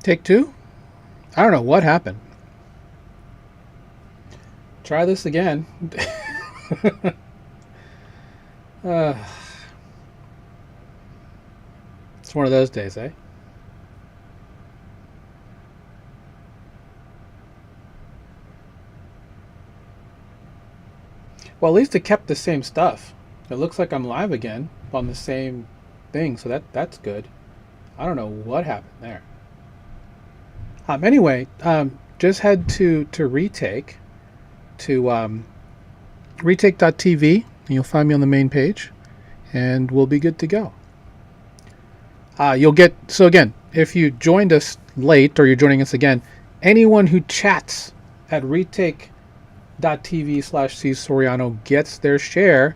Take two? I don't know what happened. Try this again. uh, it's one of those days, eh? Well, at least it kept the same stuff. It looks like I'm live again on the same thing, so that's good. I don't know what happened there. Anyway, just head to retake to retake.tv, and you'll find me on the main page, and we'll be good to go. You'll get, so again, if you joined us late or you're joining us again, anyone who chats at retake.tv/csoriano gets their share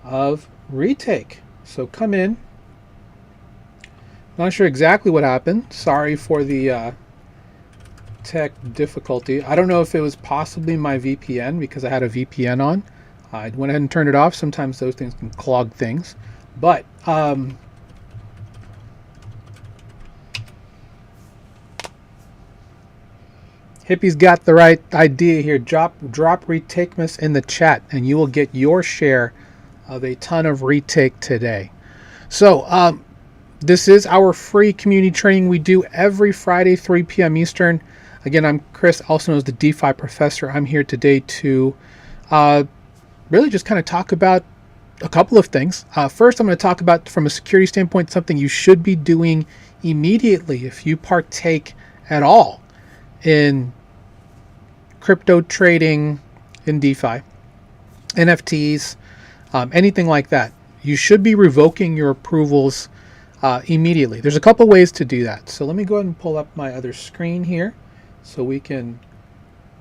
of retake. So come in. Not sure exactly what happened. Sorry for the tech difficulty. I don't know if it was possibly my VPN because I had a VPN on. I went ahead and turned it off. Sometimes those things can clog things. But Hippie's got the right idea here. Drop RetakeMAS in the chat and you will get your share of a ton of retake today. So this is our free community training we do every Friday, 3 p.m. Eastern. Again, I'm Chris, also known as the DeFi Professor. I'm here today to really just kind of talk about a couple of things. First, I'm going to talk about, from a security standpoint, something you should be doing immediately if you partake at all in crypto trading, in DeFi, NFTs, anything like that. You should be revoking your approvals immediately. There's a couple ways to do that. So let me go ahead and pull up my other screen here so we can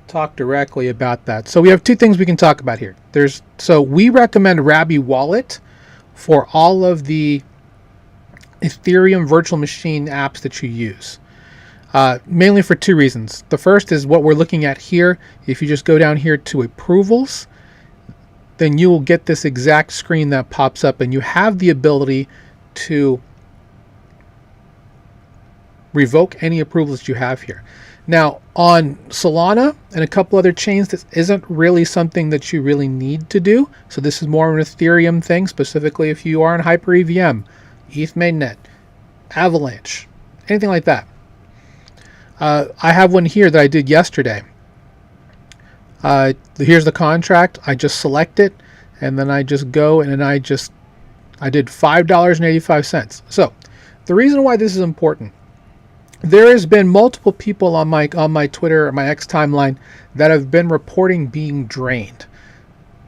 talk directly about that. So we have two things we can talk about here. So we recommend Rabby Wallet for all of the Ethereum virtual machine apps that you use. Mainly for two reasons. The first is what we're looking at here. If you just go down here to approvals, then you will get this exact screen that pops up, and you have the ability to revoke any approvals you have here. Now, on Solana and a couple other chains, this isn't really something that you really need to do. So this is more of an Ethereum thing, specifically if you are on Hyper EVM, ETH Mainnet, Avalanche, anything like that. I have one here that I did yesterday. Here's the contract. I just select it, and then I just go and then I did $5.85. So the reason why this is important, there has been multiple people on my Twitter or my X timeline that have been reporting being drained.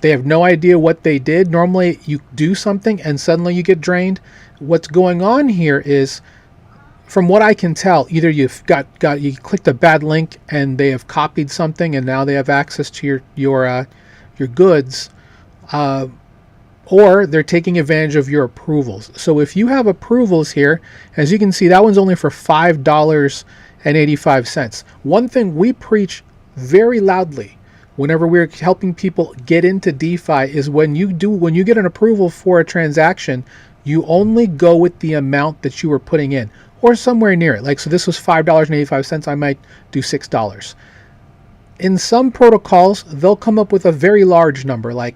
They have no idea what they did. Normally you do something and suddenly you get drained. What's going on here is, from what I can tell, either you've you clicked a bad link and they have copied something and now they have access to your goods, or they're taking advantage of your approvals. So if you have approvals here, as you can see, that one's only for $5.85. One thing we preach very loudly whenever we're helping people get into DeFi is when you get an approval for a transaction, you only go with the amount that you were putting in, or somewhere near it. Like, so this was $5.85. I might do $6. In some protocols, they'll come up with a very large number, like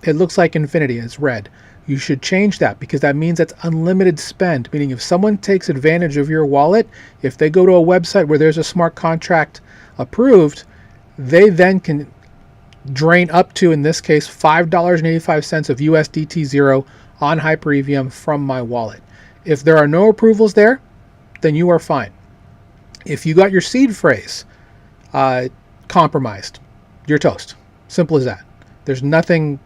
it looks like infinity, it's red. You should change that, because that means it's unlimited spend, meaning if someone takes advantage of your wallet, if they go to a website where there's a smart contract approved, they then can drain up to, in this case, $5.85 of USDT 0 on Hyper EVM from my wallet. If there are no approvals there, then you are fine. If you got your seed phrase compromised, you're toast. Simple as that. There's nothing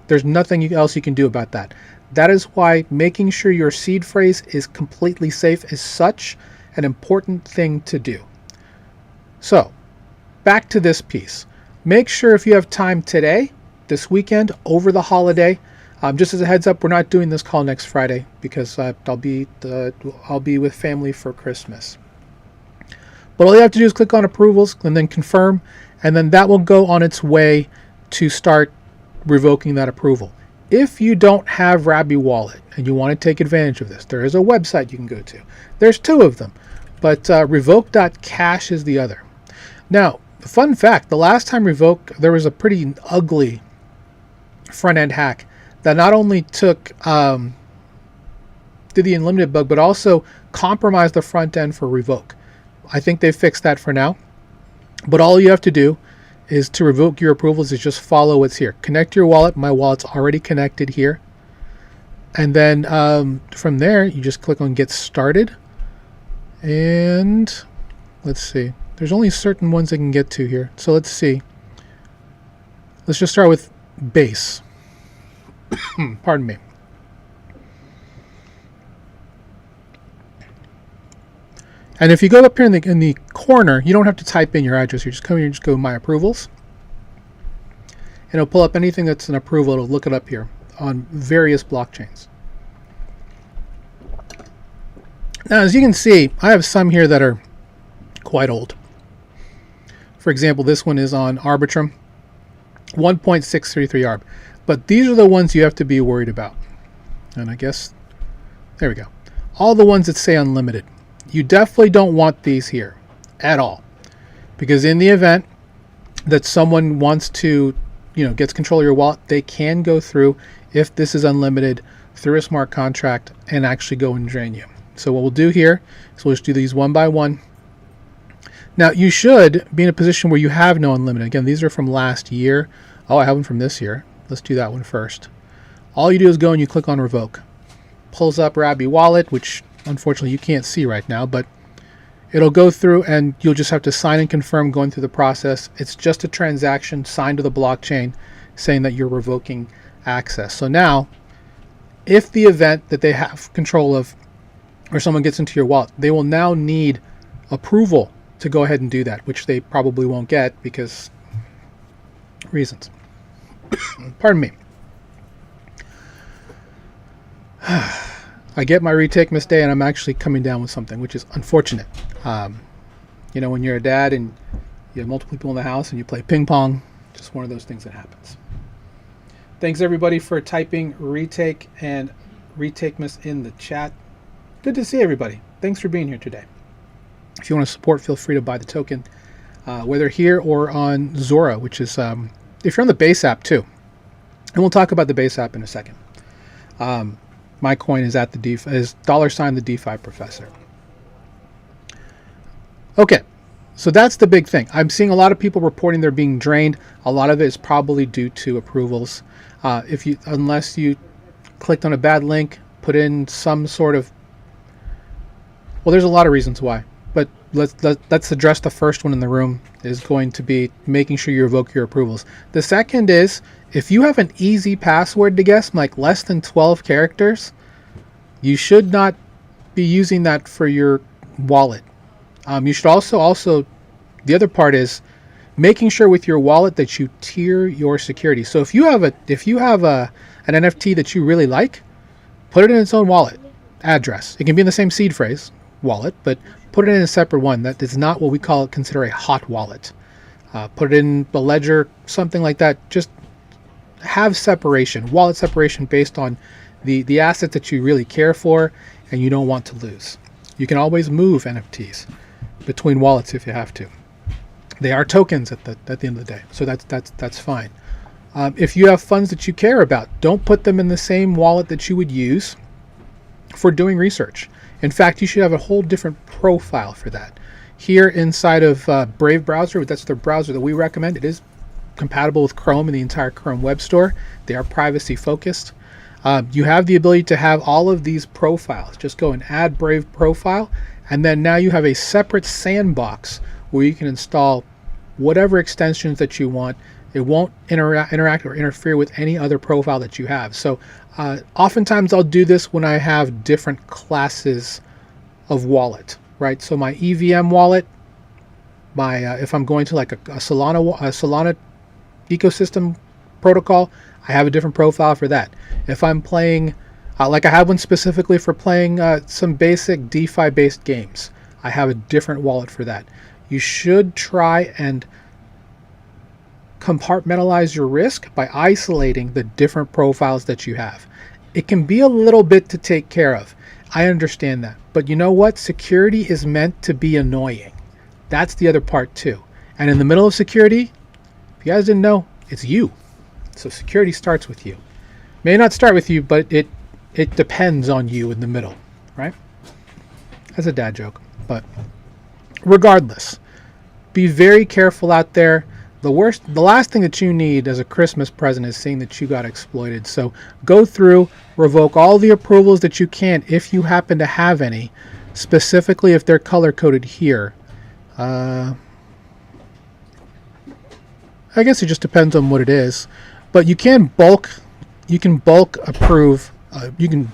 else you can do about that. That is why making sure your seed phrase is completely safe is such an important thing to do. So, back to this piece. Make sure, if you have time today, this weekend, over the holiday, just as a heads up, we're not doing this call next Friday because I'll be with family for Christmas. But all you have to do is click on approvals and then confirm, and then that will go on its way to start revoking that approval. If you don't have Rabby Wallet and you want to take advantage of this, there is a website you can go to. There's two of them. but revoke.cache is the other. Now, fun fact, the last time revoke, there was a pretty ugly front-end hack that not only did the unlimited bug, but also compromised the front end for revoke. I think they fixed that for now. But all you have to do is to revoke your approvals is just follow what's here. Connect your wallet. My wallet's already connected here. And then from there, you just click on Get Started. And let's see. There's only certain ones I can get to here. So let's see. Let's just start with base. Pardon me. And if you go up here in the corner, you don't have to type in your address. You just come here and just go My Approvals. And it'll pull up anything that's an approval. It'll look it up here on various blockchains. Now, as you can see, I have some here that are quite old. For example, this one is on Arbitrum, 1.633 ARB. But these are the ones you have to be worried about. And I guess, there we go. All the ones that say unlimited. You definitely don't want these here at all, because in the event that someone wants to, gets control of your wallet, they can go through, if this is unlimited, through a smart contract and actually go and drain you. So what we'll do here is we'll just do these one by one. Now, you should be in a position where you have no unlimited. Again, these are from last year. Oh, I have one from this year. Let's do that one first. All you do is go and you click on Revoke. Pulls up Rabby Wallet, which unfortunately you can't see right now, but it'll go through and you'll just have to sign and confirm going through the process. It's just a transaction signed to the blockchain saying that you're revoking access. So now, if the event that they have control of or someone gets into your wallet, they will now need approval to go ahead and do that, which they probably won't get because reasons. Pardon me. I get my RetakeMAS day and I'm actually coming down with something, which is unfortunate. When you're a dad and you have multiple people in the house and you play ping pong, just one of those things that happens. Thanks everybody for typing retake and RetakeMAS in the chat. Good to see everybody. Thanks for being here today. If you want to support, feel free to buy the token, whether here or on Zora, which is, if you're on the Base app too. And we'll talk about the Base app in a second. My coin is at the DeFi, is $ the DeFi professor. Okay, so that's the big thing. I'm seeing a lot of people reporting they're being drained. A lot of it is probably due to approvals. Unless you clicked on a bad link, put in some sort of, well, there's a lot of reasons why. But let's address the first one in the room, is going to be making sure you revoke your approvals. The second is, if you have an easy password to guess, like less than 12 characters, you should not be using that for your wallet. You should also, the other part is making sure with your wallet that you tier your security. So if you have an NFT that you really like, put it in its own wallet address. It can be in the same seed phrase, wallet, but put it in a separate one. That is not what we consider a hot wallet. Put it in the ledger, something like that. Just have separation, wallet separation based on the assets that you really care for and you don't want to lose. You can always move NFTs between wallets if you have to. They are tokens at the end of the day, so that's fine. If you have funds that you care about, don't put them in the same wallet that you would use for doing research. In fact, you should have a whole different profile for that. Here inside of Brave browser, that's the browser that we recommend. It is compatible with Chrome and the entire Chrome web store. They are privacy focused. You have the ability to have all of these profiles. Just go and add Brave profile, and then now you have a separate sandbox where you can install whatever extensions that you want. It won't interact or interfere with any other profile that you have. So oftentimes I'll do this when I have different classes of wallet, right? So my EVM wallet, if I'm going to like a Solana ecosystem protocol, I have a different profile for that. If I'm playing, like I have one specifically for playing some basic DeFi based games, I have a different wallet for that. You should try and compartmentalize your risk by isolating the different profiles that you have. It can be a little bit to take care of. I understand that. But you know what? Security is meant to be annoying. That's the other part too. And in the middle of security, if you guys didn't know, it's you. So security starts with you. May not start with you, but it depends on you in the middle, right? That's a dad joke. But regardless, be very careful out there. The last thing that you need as a Christmas present is seeing that you got exploited. So go through, revoke all the approvals that you can if you happen to have any, specifically if they're color coded here. I guess it just depends on what it is, but you can bulk approve, you can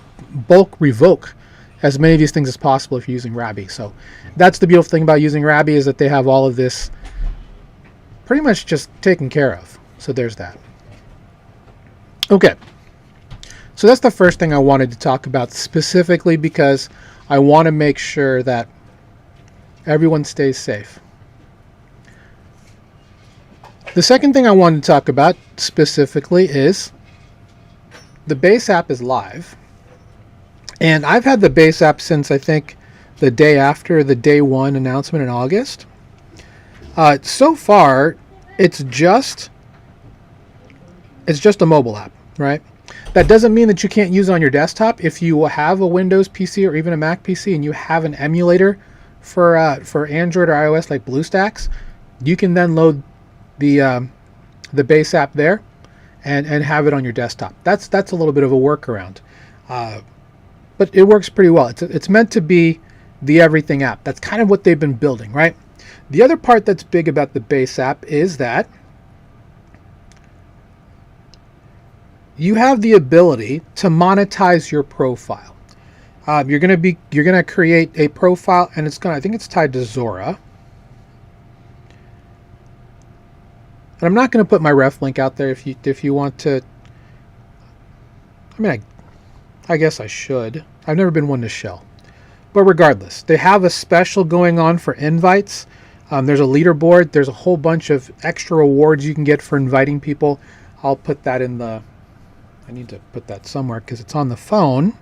bulk revoke as many of these things as possible if you're using Rabby. So that's the beautiful thing about using Rabby, is that they have all of this pretty much just taken care of. So there's that. Okay. So that's the first thing I wanted to talk about specifically, because I want to make sure that everyone stays safe. The second thing I wanted to talk about specifically is the base app is live. And I've had the base app since, I think, the day after the day one announcement in August. So far, it's just a mobile app, right? That doesn't mean that you can't use it on your desktop. If you have a Windows PC or even a Mac PC and you have an emulator for Android or iOS like BlueStacks, you can then load the base app there and have it on your desktop. That's a little bit of a workaround, but it works pretty well. It's meant to be the everything app. That's kind of what they've been building, right? The other part that's big about the base app is that you have the ability to monetize your profile. You're gonna create a profile, and I think it's tied to Zora. And I'm not going to put my ref link out there if you want to. I mean, I guess I should. I've never been one to shell. But regardless, they have a special going on for invites. There's a leaderboard. There's a whole bunch of extra rewards you can get for inviting people. I'll put that in the... I need to put that somewhere because it's on the phone.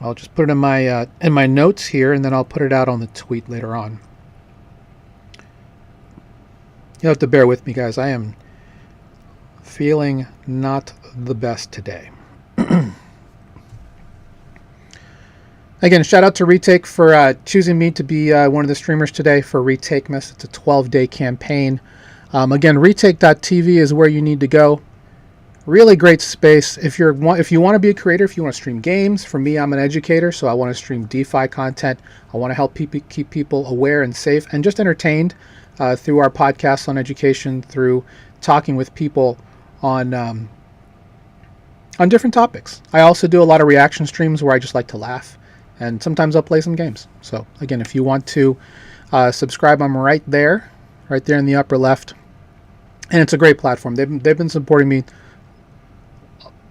I'll just put it in my notes here, and then I'll put it out on the tweet later on. You'll have to bear with me, guys. I am feeling not the best today. Again, shout out to Retake for choosing me to be one of the streamers today for RetakeMAS. It's a 12-day campaign. Again, retake.tv is where you need to go. Really great space. If you want to be a creator, if you want to stream games, for me, I'm an educator, so I want to stream DeFi content. I want to help keep people aware and safe and just entertained through our podcasts on education, through talking with people on different topics. I also do a lot of reaction streams where I just like to laugh, and sometimes I'll play some games. So again, if you want to subscribe, I'm right there in the upper left, and it's a great platform. They've been supporting me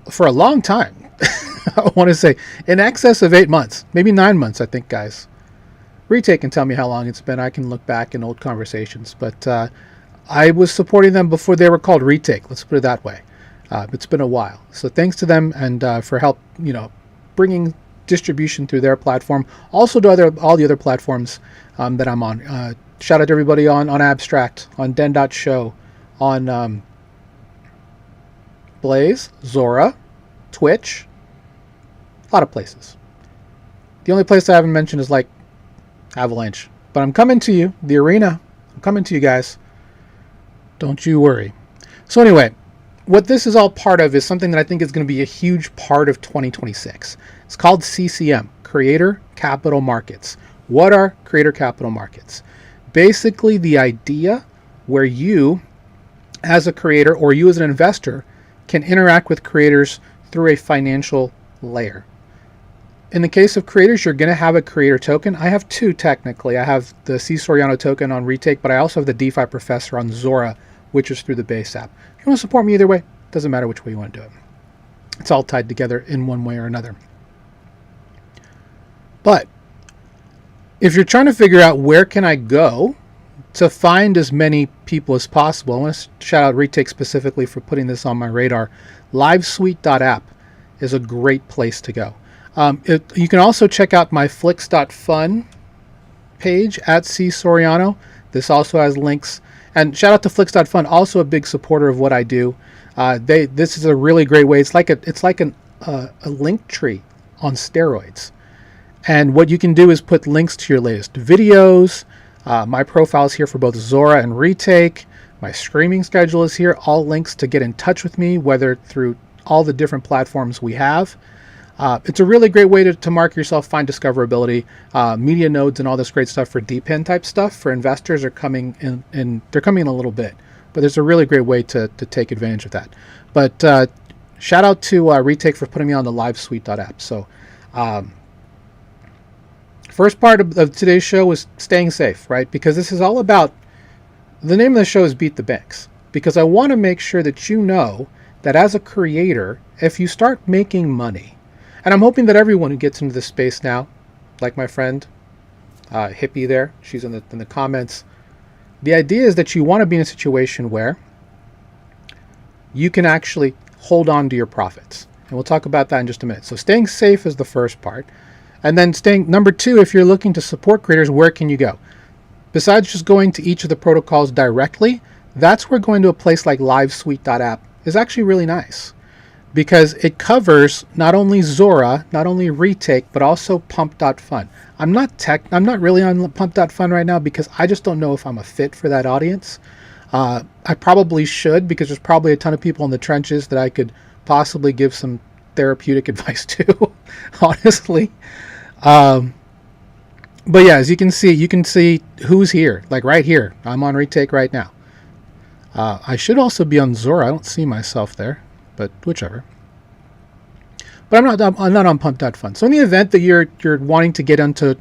for a long time. I want to say in excess of 8 months, maybe 9 months, I think, guys. Retake can tell me how long it's been. I can look back in old conversations, but I was supporting them before they were called Retake. Let's put it that way. It's been a while, so thanks to them and for help, bringing distribution through their platform. Also to all the other platforms that I'm on. Shout out to everybody on Abstract, on Den.show, on Blaze, Zora, Twitch, a lot of places. The only place I haven't mentioned is like Avalanche, but I'm coming to you, the arena. I'm coming to you guys. Don't you worry. So anyway, what this is all part of is something that I think is going to be a huge part of 2026. It's called CCM, Creator Capital Markets. What are Creator Capital Markets? Basically the idea where you, as a creator or you as an investor, can interact with creators through a financial layer. In the case of creators, you're going to have a creator token. I have two technically. I have the C. Soriano token on Retake, but I also have the DeFi Professor on Zora, which is through the base app. If you want to support me either way, doesn't matter which way you want to do it. It's all tied together in one way or another. But if you're trying to figure out where can I go to find as many people as possible, I want to shout out Retake specifically for putting this on my radar. Livesuite.app is a great place to go. You can also check out my Flix.fun page at C Soriano. This also has links. And shout out to Flix.fun, also a big supporter of what I do. This is a really great way. It's like a link tree on steroids. And what you can do is put links to your latest videos. My profile is here for both Zora and Retake. My streaming schedule is here. All links to get in touch with me, whether through all the different platforms we have. It's a really great way to mark yourself, find discoverability. Media nodes and all this great stuff for DPIN type stuff for investors are coming in, and they're coming in a little bit. But there's a really great way to take advantage of that. But shout out to Retake for putting me on the livesuite.app. So first part of today's show was staying safe, right? Because this is all about, the name of the show is Beat the Banks. Because I want to make sure that you know that as a creator, if you start making money, and I'm hoping that everyone who gets into this space now, like my friend Hippie there, she's in the comments. The idea is that you want to be in a situation where you can actually hold on to your profits. And we'll talk about that in just a minute. So staying safe is the first part. And then number two, if you're looking to support creators, where can you go? Besides just going to each of the protocols directly, that's where going to a place like livesuite.app is actually really nice. Because it covers not only Zora, not only Retake, but also Pump.fun. I'm not really on Pump.fun right now because I just don't know if I'm a fit for that audience. I probably should, because there's probably a ton of people in the trenches that I could possibly give some therapeutic advice to, honestly. But yeah, as you can see who's here, like right here. I'm on Retake right now. I should also be on Zora. I don't see myself there. But whichever. But I'm not on Pump.fun. So in the event that you're wanting to get onto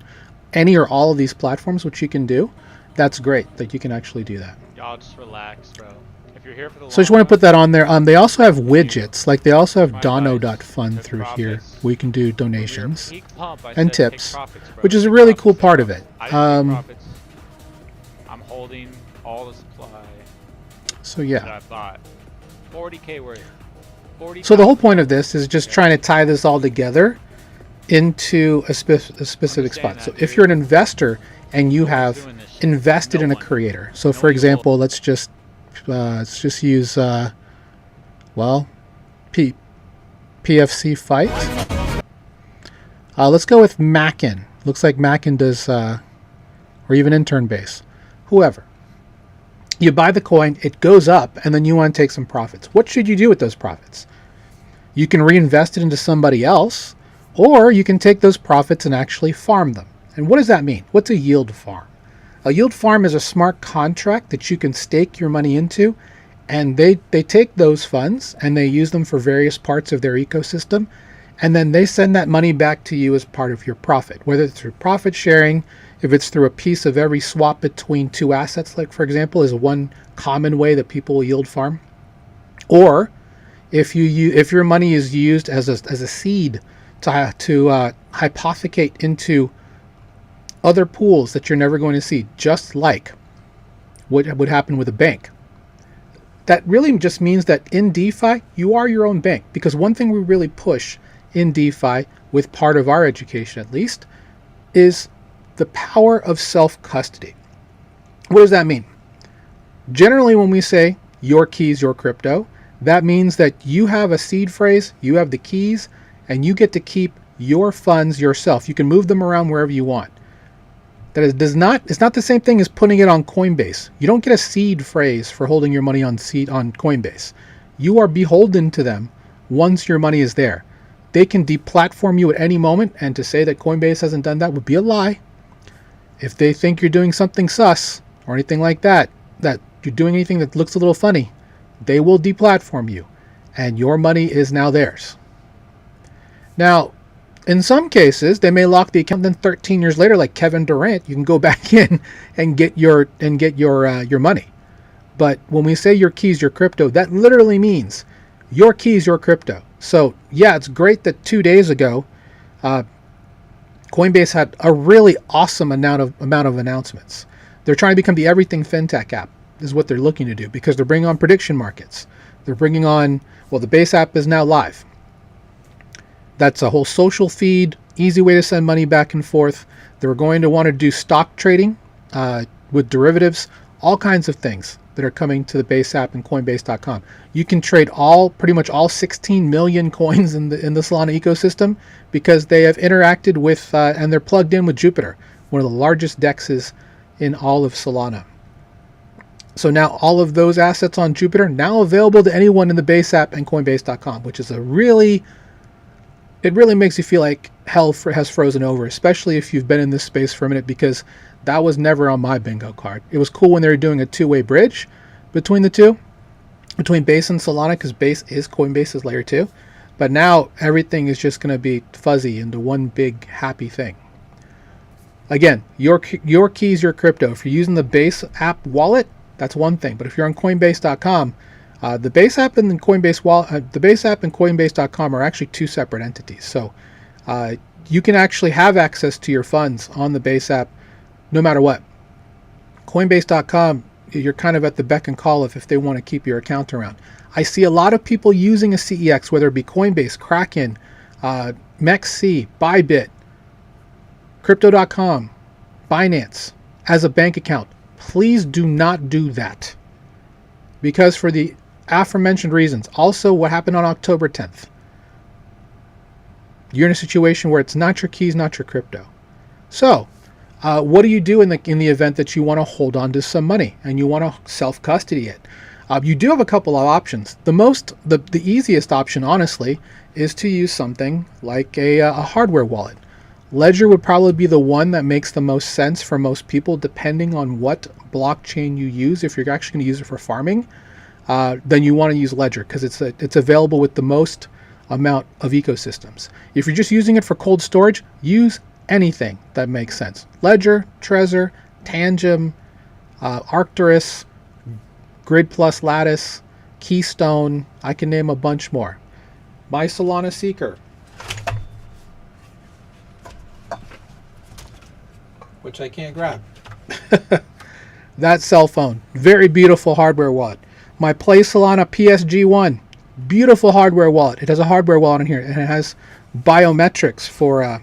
any or all of these platforms, which you can do, that's great that you can actually do that. Y'all just relax, bro. If you're here for the so I just want to put that on there. They also have widgets, like they also have Dono.fun through here, where you can do donations and tips, which is a really cool part of it. I'm holding all the supply. So yeah. That I bought. 40K worth. So the whole point of this is just trying to tie this all together into a specific spot. So if you're an investor and you have invested in a creator, so for example, let's just use PFC Fight. Let's go with Mackin. Looks like Mackin does, or even Intern Base, whoever. You buy the coin, it goes up, and then you want to take some profits. What should you do with those profits? You can reinvest it into somebody else, or you can take those profits and actually farm them. And what does that mean? What's a yield farm? A yield farm is a smart contract that you can stake your money into, and they take those funds and they use them for various parts of their ecosystem, and then they send that money back to you as part of your profit, whether it's through profit sharing, if it's through a piece of every swap between two assets, like for example, is one common way that people will yield farm. Or if your money is used as a seed to hypothecate into other pools that you're never going to see, just like what would happen with a bank. That really just means that in DeFi, you are your own bank. Because one thing we really push in DeFi, with part of our education at least, is the power of self-custody. What does that mean? Generally, when we say your keys, your crypto, that means that you have a seed phrase, you have the keys, and you get to keep your funds yourself. You can move them around wherever you want. It's not the same thing as putting it on Coinbase. You don't get a seed phrase for holding your money on Coinbase. You are beholden to them once your money is there. They can deplatform you at any moment, and to say that Coinbase hasn't done that would be a lie. If they think you're doing something sus or anything like that, that you're doing anything that looks a little funny, they will deplatform you, and your money is now theirs. Now, in some cases, they may lock the account, then 13 years later, like Kevin Durant, you can go back in and get your money. But when we say your keys, your crypto, that literally means your keys, your crypto. So yeah, it's great that 2 days ago, Coinbase had a really awesome amount of announcements. They're trying to become the everything fintech app, is what they're looking to do, because they're bringing on prediction markets. They're bringing on, well, the base app is now live. That's a whole social feed, easy way to send money back and forth. They're going to want to do stock trading with derivatives, all kinds of things that are coming to the Base app and Coinbase.com. You can trade pretty much all 16 million coins in the Solana ecosystem because they have interacted with and they're plugged in with Jupiter, one of the largest dexes in all of Solana. So now all of those assets on Jupiter now available to anyone in the Base app and Coinbase.com, which is it really makes you feel like hell has frozen over, especially if you've been in this space for a minute, because that was never on my bingo card. It was cool when they were doing a two-way bridge between the two, between Base and Solana, because Base is Coinbase's layer 2. But now everything is just going to be fuzzy into one big happy thing. Again, your keys, your crypto. If you're using the Base app wallet, that's one thing. But if you're on Coinbase.com, the Base app and the Coinbase wallet, the Base app and Coinbase.com are actually two separate entities. So you can actually have access to your funds on the Base app no matter what. Coinbase.com, you're kind of at the beck and call of if they want to keep your account around. I see a lot of people using a CEX, whether it be Coinbase, Kraken, MEXC, Bybit, Crypto.com, Binance, as a bank account. Please do not do that. Because for the aforementioned reasons, also what happened on October 10th, you're in a situation where it's not your keys, not your crypto. So, what do you do in the event that you want to hold on to some money and you want to self-custody it? You do have a couple of options. The easiest option, honestly, is to use something like a hardware wallet. Ledger would probably be the one that makes the most sense for most people, depending on what blockchain you use. If you're actually going to use it for farming, then you want to use Ledger because it's available with the most amount of ecosystems. If you're just using it for cold storage, use anything that makes sense. Ledger, Trezor, Tangem, Arcturus, Grid Plus Lattice, Keystone. I can name a bunch more. My Solana Seeker, which I can't grab. That cell phone, very beautiful hardware wallet. My Play Solana PSG1, beautiful hardware wallet. It has a hardware wallet in here, and it has biometrics for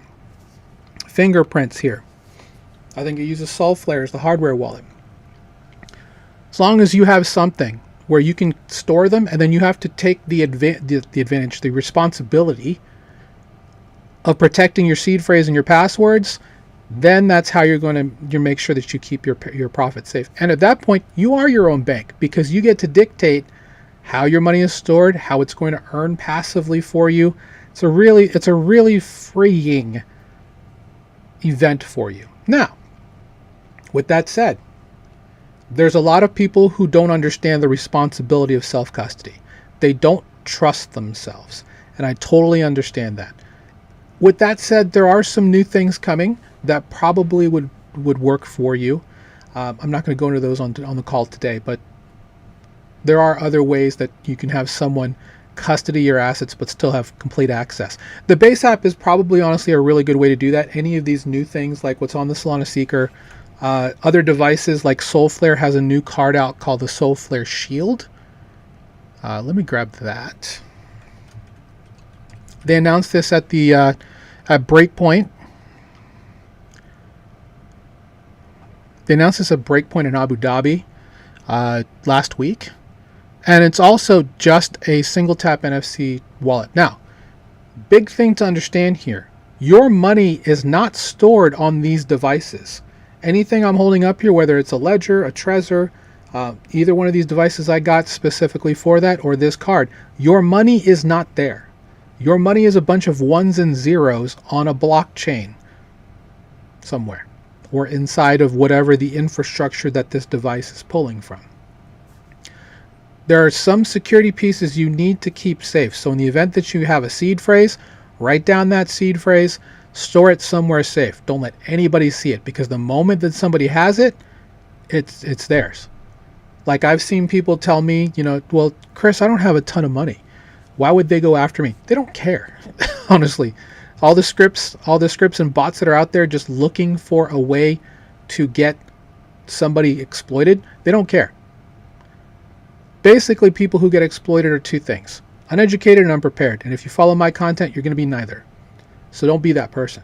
fingerprints here. I think it uses Soulflare as the hardware wallet. As long as you have something where you can store them, and then you have to take the advantage, the responsibility of protecting your seed phrase and your passwords, then that's how you're going to make sure that you keep your profit safe. And at that point, you are your own bank because you get to dictate how your money is stored, how it's going to earn passively for you. It's a really freeing event for you. Now, with that said, there's a lot of people who don't understand the responsibility of self-custody. They don't trust themselves, and I totally understand that. With that said, there are some new things coming that probably would work for you. I'm not going to go into those on the call today, but there are other ways that you can have someone custody your assets but still have complete access. The Base app is probably honestly a really good way to do that. Any of these new things like what's on the Solana Seeker, other devices like Soulflare has a new card out called the Soulflare Shield. Let me grab that. They announced this at Breakpoint. They announced this at Breakpoint in Abu Dhabi last week. And it's also just a single tap NFC wallet. Now, big thing to understand here. Your money is not stored on these devices. Anything I'm holding up here, whether it's a Ledger, a Trezor, either one of these devices I got specifically for that, or this card, your money is not there. Your money is a bunch of ones and zeros on a blockchain somewhere, or inside of whatever the infrastructure that this device is pulling from. There are some security pieces you need to keep safe. So in the event that you have a seed phrase, write down that seed phrase, store it somewhere safe. Don't let anybody see it, because the moment that somebody has it, it's theirs. Like I've seen people tell me, well, Chris, I don't have a ton of money. Why would they go after me? They don't care. Honestly, all the scripts and bots that are out there just looking for a way to get somebody exploited, they don't care. Basically, people who get exploited are two things. uneducated and unprepared. And if you follow my content, you're going to be neither. So don't be that person.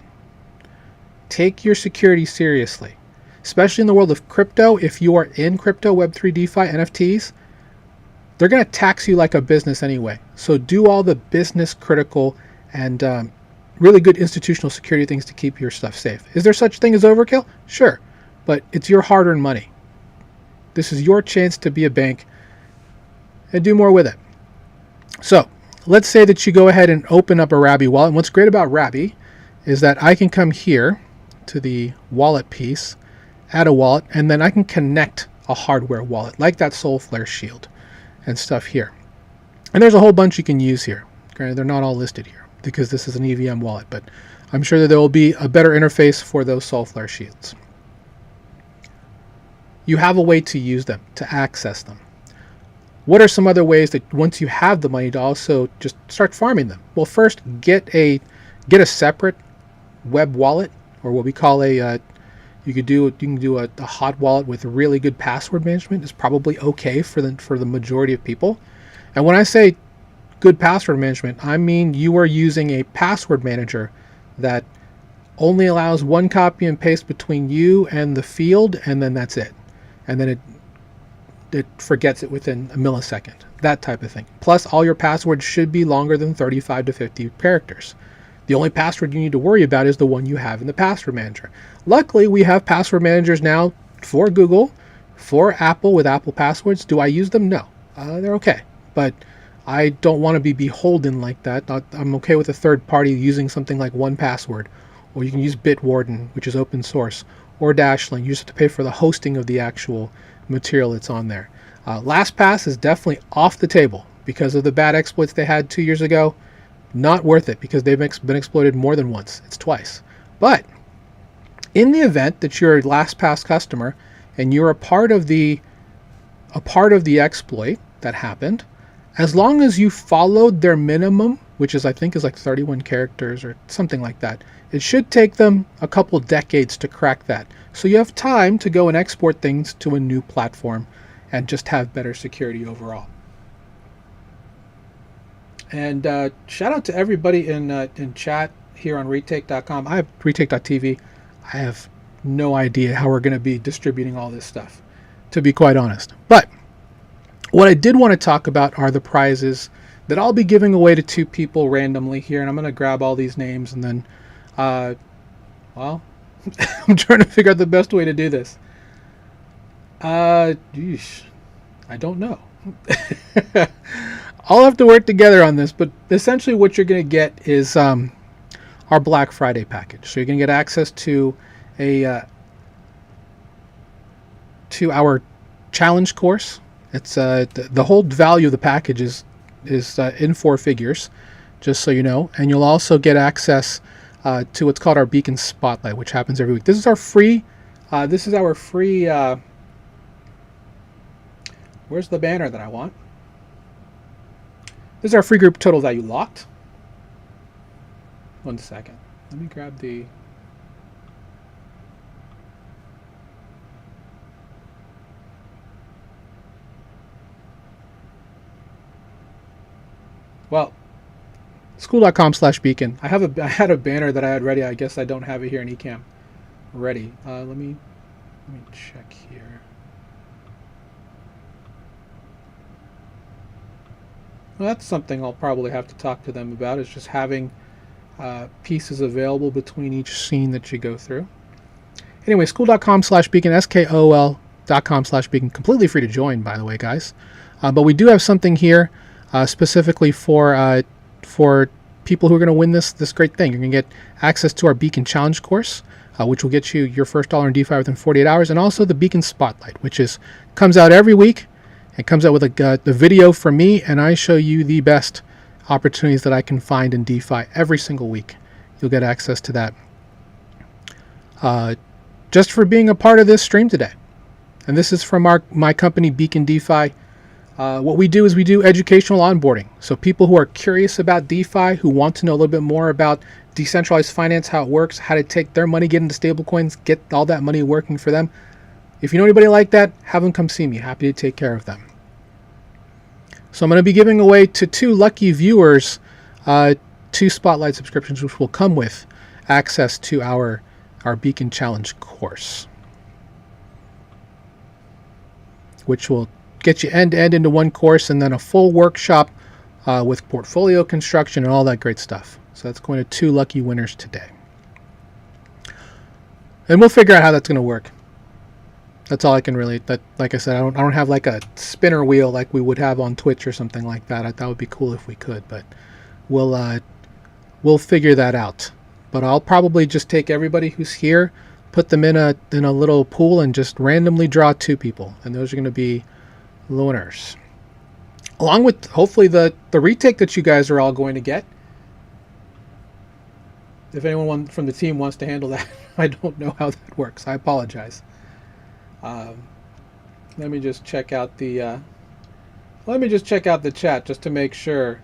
Take your security seriously, especially in the world of crypto. If you are in crypto, Web3, DeFi, NFTs, they're going to tax you like a business anyway. So do all the business critical and really good institutional security things to keep your stuff safe. Is there such thing as overkill? Sure, but it's your hard-earned money. This is your chance to be a bank and do more with it. So let's say that you go ahead and open up a Rabby wallet. And what's great about Rabby is that I can come here to the wallet piece, add a wallet, and then I can connect a hardware wallet like that Soulflare Shield and stuff here. And there's a whole bunch you can use here. Granted, they're not all listed here because this is an EVM wallet, but I'm sure that there will be a better interface for those Soulflare Shields. You have a way to use them, to access them. What are some other ways that once you have the money to also just start farming them? Well, first, get a separate web wallet, or what we call a you can do a hot wallet with really good password management. Is probably okay for the majority of people. And when I say good password management, I mean you are using a password manager that only allows one copy and paste between you and the field, and then that's it. And then it forgets it within a millisecond. That type of thing. Plus, all your passwords should be longer than 35 to 50 characters. The only password you need to worry about is the one you have in the password manager. Luckily, we have password managers now for Google, for Apple with Apple passwords. Do I use them? No. They're okay. But I don't want to be beholden like that. I'm okay with a third party using something like 1Password, or you can use Bitwarden, which is open source, or Dashlane. You just have to pay for the hosting of the actual material that's on there. LastPass is definitely off the table because of the bad exploits they had 2 years ago. Not worth it because they've been exploited more than once. It's twice. But in the event that you're a LastPass customer and you're a part of the exploit that happened, as long as you followed their minimum, which is I think is like 31 characters or something like that, it should take them a couple decades to crack that. So you have time to go and export things to a new platform and just have better security overall. And shout out to everybody in chat here on retake.com. I have retake.tv. I have no idea how we're going to be distributing all this stuff, to be quite honest. But what I did want to talk about are the prizes that I'll be giving away to 2 people randomly here. And I'm going to grab all these names and then, well, I'm trying to figure out the best way to do this. I don't know. I'll have to work together on this, but essentially what you're going to get is our Black Friday package. So you're going to get access to our challenge course. It's the whole value of the package is in 4 figures, just so you know, and you'll also get access to what's called our Beacon Spotlight, which happens every week. This is our free. Where's the banner that I want? This is our free group total value locked. 1 second. Let me grab the... Well, school.com/beacon. I had a banner that I had ready. I guess I don't have it here in Ecamm ready. Let me check here. Well, that's something I'll probably have to talk to them about, is just having pieces available between each scene that you go through. Anyway, school.com/beacon, skol.com/beacon, completely free to join, by the way, guys. But we do have something here specifically for people who are going to win this great thing. You're going to get access to our Beacon Challenge course, which will get you your first dollar in DeFi within 48 hours, and also the Beacon Spotlight, which comes out every week. It comes out with the video from me, and I show you the best opportunities that I can find in DeFi every single week. You'll get access to that just for being a part of this stream today. And this is from my company, Beacon DeFi. What we do is we do educational onboarding. So people who are curious about DeFi, who want to know a little bit more about decentralized finance, how it works, how to take their money, get into stablecoins, get all that money working for them. If you know anybody like that, have them come see me. Happy to take care of them. So I'm going to be giving away to 2 lucky viewers 2 Spotlight subscriptions, which will come with access to our Beacon Challenge course, which will get you end-to-end into one course, and then a full workshop with portfolio construction and all that great stuff. So that's going to 2 lucky winners today. And we'll figure out how that's going to work. That's all I can really. Like I said, I don't have like a spinner wheel like we would have on Twitch or something like that. That would be cool if we could, but we'll figure that out. But I'll probably just take everybody who's here, put them in a little pool, and just randomly draw 2 people, and those are going to be the winners, along with hopefully the retake that you guys are all going to get. If anyone from the team wants to handle that, I don't know how that works. I apologize. Let me just check out the chat just to make sure.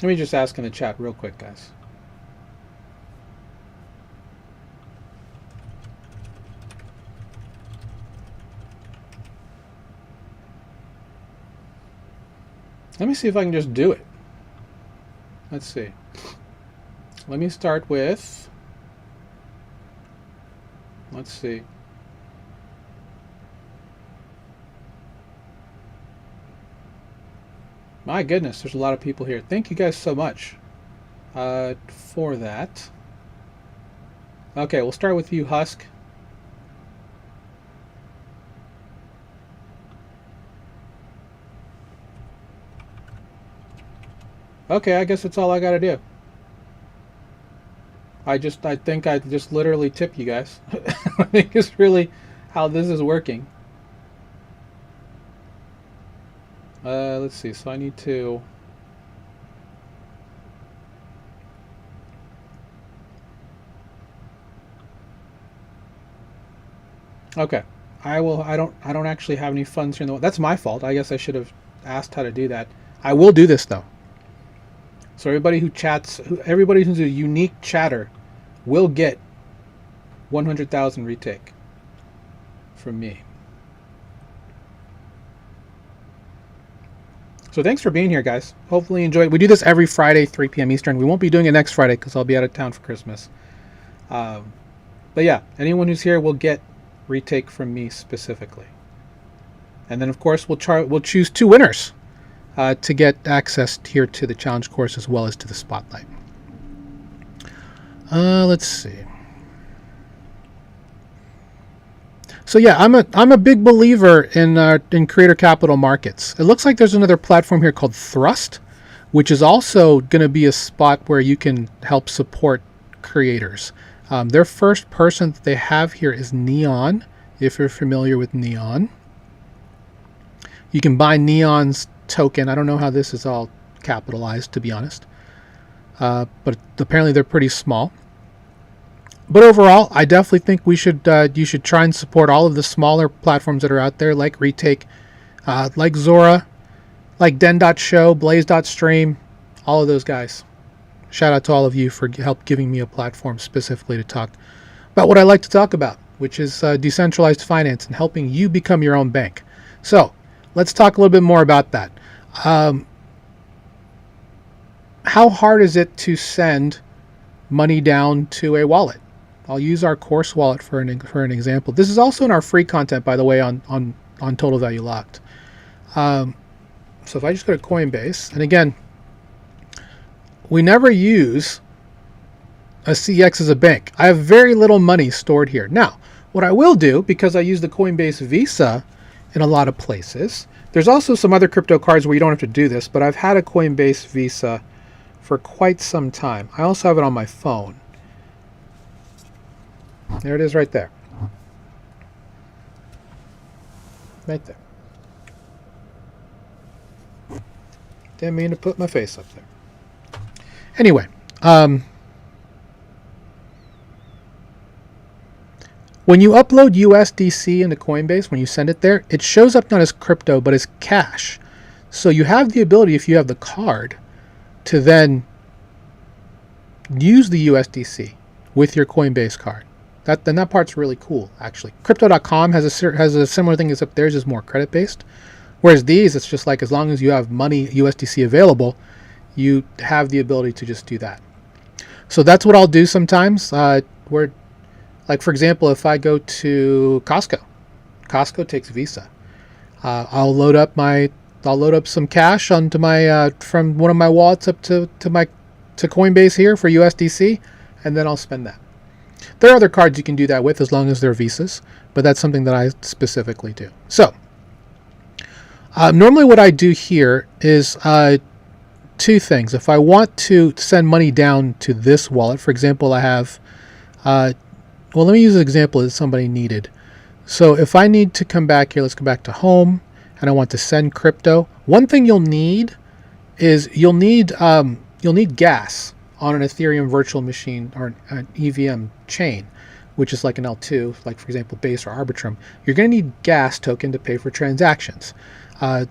Let me just ask in the chat real quick, guys. Let me see if I can just do it. Let's see. Let me start with, let's see. My goodness, there's a lot of people here. Thank you guys so much for that. Okay, we'll start with you, Husk. Okay, I guess that's all I gotta do. I think I just literally tip you guys. I think it's really how this is working. Let's see, so I need to... Okay. I don't actually have any funds here in the... That's my fault. I guess I should have asked how to do that. I will do this though. So everybody who chats, everybody who's a unique chatter will get 100,000 retake from me. So thanks for being here, guys. Hopefully you enjoy it. We do this every Friday, 3 p.m. Eastern. We won't be doing it next Friday because I'll be out of town for Christmas. But yeah, anyone who's here will get retake from me specifically. And then, of course, we'll choose 2 winners to get access here to the challenge course as well as to the spotlight. Let's see. So yeah, I'm a big believer in creator capital markets. It looks like there's another platform here called Thrust, which is also going to be a spot where you can help support creators. Their first person that they have here is Neon. If you're familiar with Neon, you can buy Neon's token. I don't know how this is all capitalized, to be honest, but apparently they're pretty small. But overall, I definitely think you should try and support all of the smaller platforms that are out there, like Retake, like Zora, like Den.show, Blaze.stream, all of those guys. Shout out to all of you for help giving me a platform specifically to talk about what I like to talk about, which is decentralized finance and helping you become your own bank. So let's talk a little bit more about that. How hard is it to send money down to a wallet? I'll use our course wallet for an example. This is also in our free content, by the way, on Total Value Locked. So if I just go to Coinbase, and again, we never use a CX as a bank. I have very little money stored here. Now, what I will do, because I use the Coinbase Visa in a lot of places, there's also some other crypto cards where you don't have to do this, but I've had a Coinbase Visa for quite some time. I also have it on my phone. There it is right there. Right there. Didn't mean to put my face up there. Anyway, When you upload USDC into Coinbase, when you send it there, it shows up not as crypto but as cash. So you have the ability, if you have the card, to then use the USDC with your Coinbase card. That part's really cool, actually. Crypto.com has a similar thing, except theirs is more credit based. Whereas these, it's just like as long as you have money USDC available, you have the ability to just do that. So that's what I'll do sometimes. Where, like for example, if I go to Costco, Costco takes Visa. I'll load up some cash onto my from one of my wallets up to Coinbase here for USDC, and then I'll spend that. There are other cards you can do that with as long as they're Visas, but that's something that I specifically do. So normally what I do here is two things. If I want to send money down to this wallet, for example, I have, well, let me use an example that somebody needed. So if I need to come back here, let's go back to home, and I want to send crypto. One thing you'll need is you'll need gas on an Ethereum virtual machine or an EVM chain, which is like an L2, like for example Base or Arbitrum. You're going to need gas token to pay for transactions. On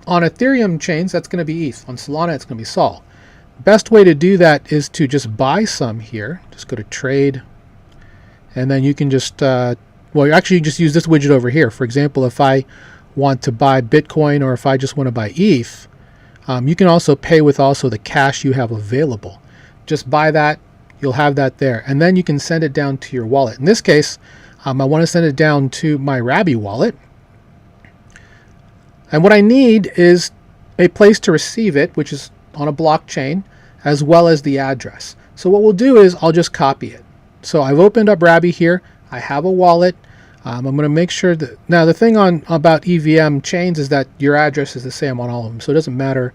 Ethereum chains, that's going to be ETH. On Solana, it's going to be Sol. Best way to do that is to just buy some here. Just go to trade, and then you can just well, actually, you just use this widget over here. For example, if I want to buy Bitcoin or if I just want to buy ETH, you can also pay with also the cash you have available. Just buy that, you'll have that there, and then you can send it down to your wallet. In this case, I want to send it down to my Rabby wallet, and what I need is a place to receive it, which is on a blockchain, as well as the address. So what we'll do is I'll just copy it. So I've opened up Rabby here. I have a wallet. I'm going to make sure that now the thing about EVM chains is that your address is the same on all of them, so it doesn't matter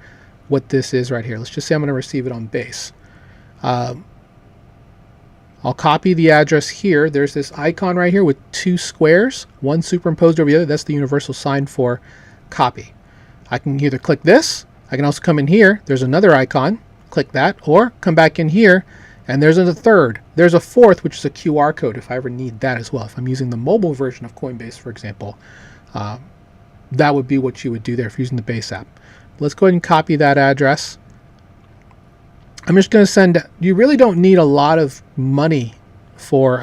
what this is right here. Let's just say I'm going to receive it on Base. I'll copy the address here. There's this icon right here with two squares, one superimposed over the other. That's the universal sign for copy. I can either click this. I can also come in here. There's another icon. Click that, or come back in here. And there's a third. There's a fourth, which is a QR code if I ever need that as well. If I'm using the mobile version of Coinbase, for example, that would be what you would do there if you're using the Base app. Let's go ahead and copy that address. I'm just going to send. You really don't need a lot of money for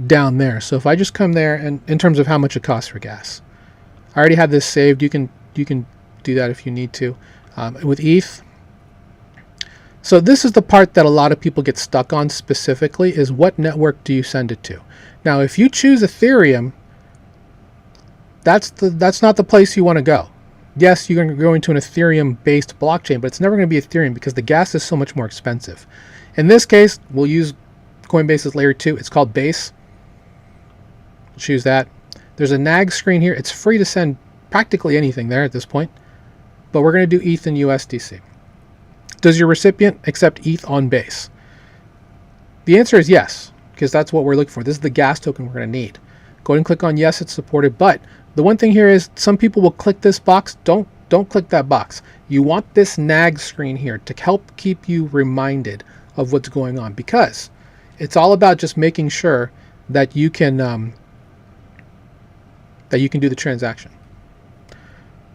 down there. So if I just come there, and in terms of how much it costs for gas, I already have this saved. You can do that if you need to with ETH. So this is the part that a lot of people get stuck on specifically, is what network do you send it to? Now, if you choose Ethereum, that's not the place you want to go. Yes, you're going to go into an Ethereum-based blockchain, but it's never going to be Ethereum because the gas is so much more expensive. In this case, we'll use Coinbase's layer 2. It's called Base. Choose that. There's a NAG screen here. It's free to send practically anything there at this point, but we're going to do ETH and USDC. Does your recipient accept ETH on Base? The answer is yes, because that's what we're looking for. This is the gas token we're going to need. Go ahead and click on yes, it's supported. But the one thing here is some people will click this box. Don't click that box. You want this NAG screen here to help keep you reminded of what's going on, because it's all about just making sure that you can do the transaction.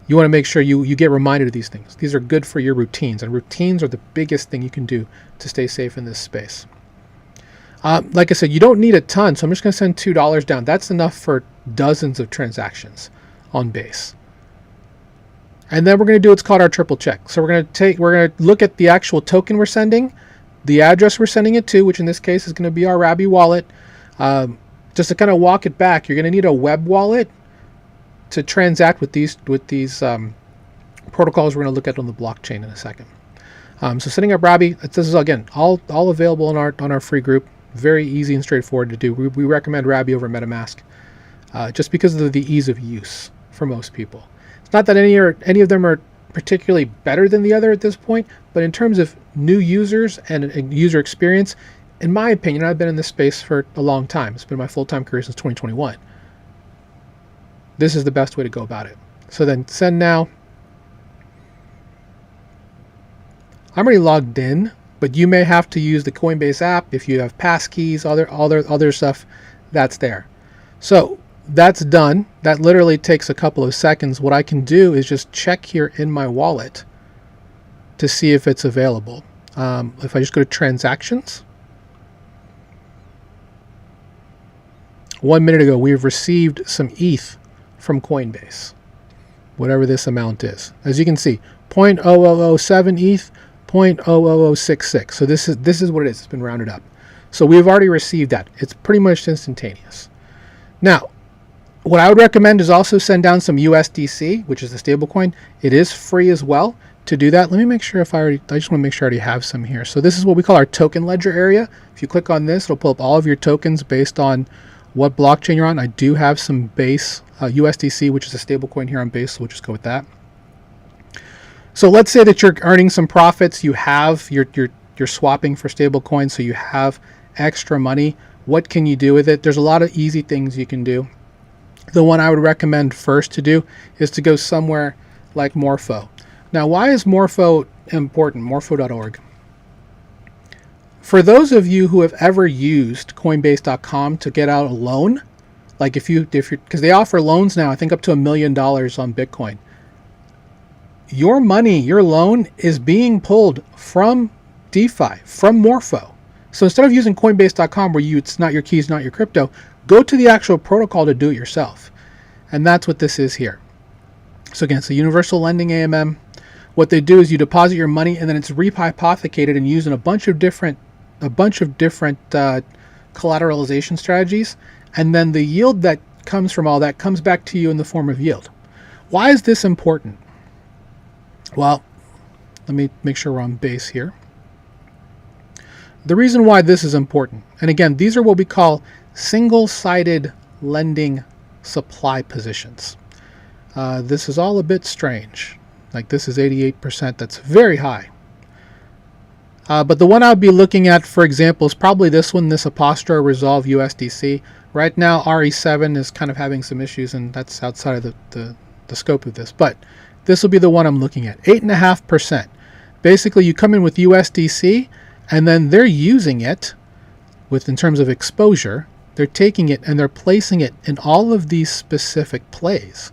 You want to make sure you get reminded of these things. These are good for your routines, and routines are the biggest thing you can do to stay safe in this space. Like I said, you don't need a ton, so I'm just going to send $2 down. That's enough for dozens of transactions on Base. And then we're going to do what's called our triple check. So we're going to look at the actual token we're sending, the address we're sending it to, which in this case is going to be our Rabby wallet. Just to kind of walk it back, you're going to need a web wallet to transact with these protocols we're going to look at on the blockchain in a second. So setting up Rabby, this is again all available on our free group. Very easy and straightforward to do. We recommend Rabby over MetaMask just because of the ease of use for most people. It's not that any of them are particularly better than the other at this point, but in terms of new users and user experience, in my opinion, I've been in this space for a long time. It's been my full-time career since 2021. This is the best way to go about it. So then send now. I'm already logged in But you may have to use the Coinbase app if you have passkeys, other stuff that's there. So that's done. That literally takes a couple of seconds. What I can do is just check here in my wallet to see if it's available. If I just go to transactions, 1 minute ago we've received some ETH from Coinbase, whatever this amount is. As you can see, 0.0007 ETH, 0.00066. So this is what it is. It's been rounded up. So we've already received that. It's pretty much instantaneous. Now, what I would recommend is also send down some USDC, which is the stablecoin. It is free as well to do that. Let me make sure I just want to make sure I already have some here. So this is what we call our token ledger area. If you click on this, it'll pull up all of your tokens based on what blockchain you're on. I do have some base USDC, which is a stablecoin here on base, so we'll just go with that. So let's say that you're earning some profits. You have you're swapping for stablecoin, so you have extra money. What can you do with it? There's a lot of easy things you can do. The one I would recommend first to do is to go somewhere like Morpho. Now, why is Morpho important? Morpho.org. For those of you who have ever used Coinbase.com to get out a loan, like if you're, because they offer loans now, I think up to $1 million on Bitcoin. Your money, your loan is being pulled from DeFi, from Morpho. So instead of using Coinbase.com where it's not your keys, not your crypto, go to the actual protocol to do it yourself. And that's what this is here. So again, it's a universal lending AMM. What they do is you deposit your money and then it's rehypothecated and used in a bunch of different collateralization strategies. And then the yield that comes from all that comes back to you in the form of yield. Why is this important? Well, let me make sure we're on base here. The reason why this is important, and again, these are what we call single-sided lending supply positions. This is all a bit strange. Like this is 88%. That's very high. But the one I'll be looking at, for example, is probably this one, this Apostro Resolve USDC. Right now, RE7 is kind of having some issues, and that's outside of the scope of this. But this will be the one I'm looking at, 8.5%. Basically, you come in with USDC, and then they're using it in terms of exposure. They're taking it and they're placing it in all of these specific plays.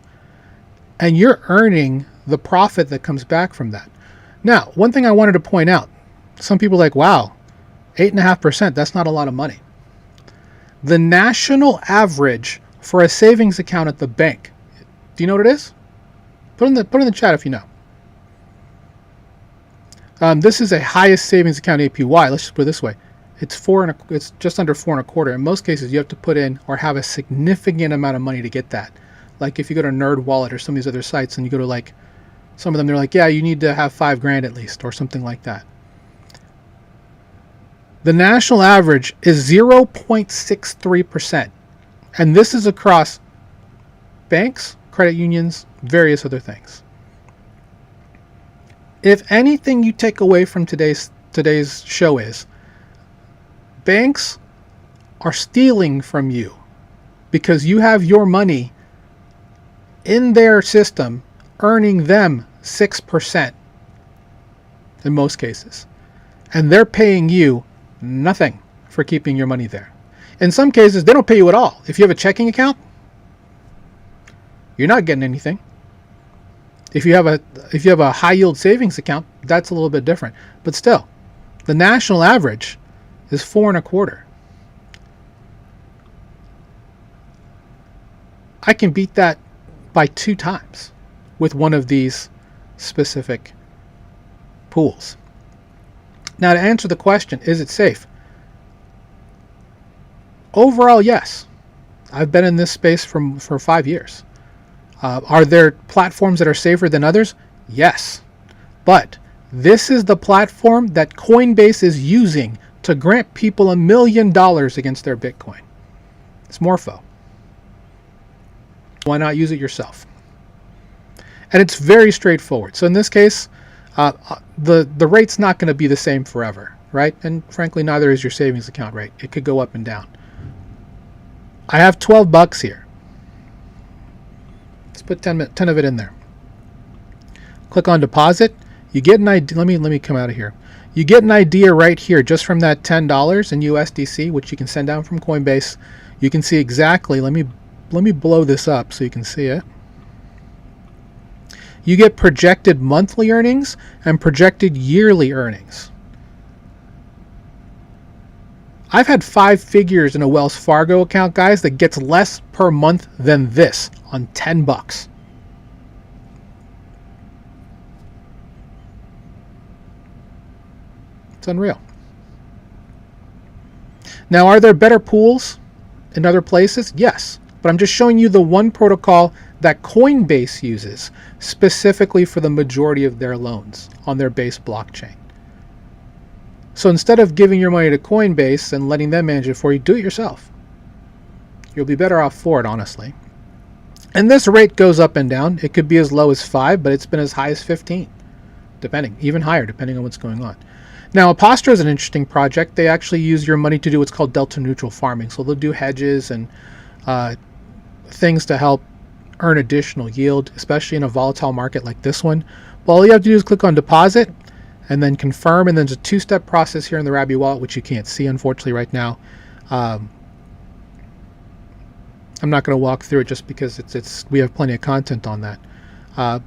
And you're earning the profit that comes back from that. Now, one thing I wanted to point out, some people are like, wow, 8.5%, that's not a lot of money. The national average for a savings account at the bank, do you know what it is? Put in the chat if you know. This is a highest savings account APY. Let's just put it this way. It's just under 4.25. In most cases, you have to put in or have a significant amount of money to get that. Like if you go to Nerd Wallet or some of these other sites and you go to like, some of them, they're like, yeah, you need to have $5,000 at least or something like that. The national average is 0.63%. And this is across banks, credit unions, various other things. If anything you take away from today's show is banks are stealing from you because you have your money in their system earning them 6% in most cases. And they're paying you nothing for keeping your money there. In some cases, they don't pay you at all. If you have a checking account, you're not getting anything. If you have a high yield savings account, that's a little bit different. But still, the national average is 4.25. I can beat that by 2 times with one of these specific pools. Now, to answer the question, is it safe? Overall, yes. I've been in this space for 5 years. Are there platforms that are safer than others? Yes. But this is the platform that Coinbase is using to grant people $1 million against their Bitcoin. It's Morpho. Why not use it yourself? And it's very straightforward. So in this case, the rate's not going to be the same forever, right? And frankly, neither is your savings account rate. It could go up and down. I have $12 here. Let's put 10 of it in there. Click on deposit. You get an idea. Let me come out of here. You get an idea right here just from that $10 in USDC, which you can send down from Coinbase. You can see exactly. Let me blow this up so you can see it. You get projected monthly earnings and projected yearly earnings. I've had 5 figures in a Wells Fargo account, guys, that gets less per month than this on $10. It's unreal. Now, are there better pools in other places? Yes, but I'm just showing you the one protocol that Coinbase uses specifically for the majority of their loans on their base blockchain. So instead of giving your money to Coinbase and letting them manage it for you, do it yourself. You'll be better off for it, honestly. And this rate goes up and down. It could be as low as 5, but it's been as high as 15, depending, even higher, depending on what's going on. Now, Apostra is an interesting project. They actually use your money to do what's called delta neutral farming. So they'll do hedges and things to help earn additional yield, especially in a volatile market like this one. Well, all you have to do is click on deposit and then confirm, and then there's a 2-step process here in the Rabby wallet, which you can't see, unfortunately, right now. I'm not going to walk through it just because we have plenty of content on that.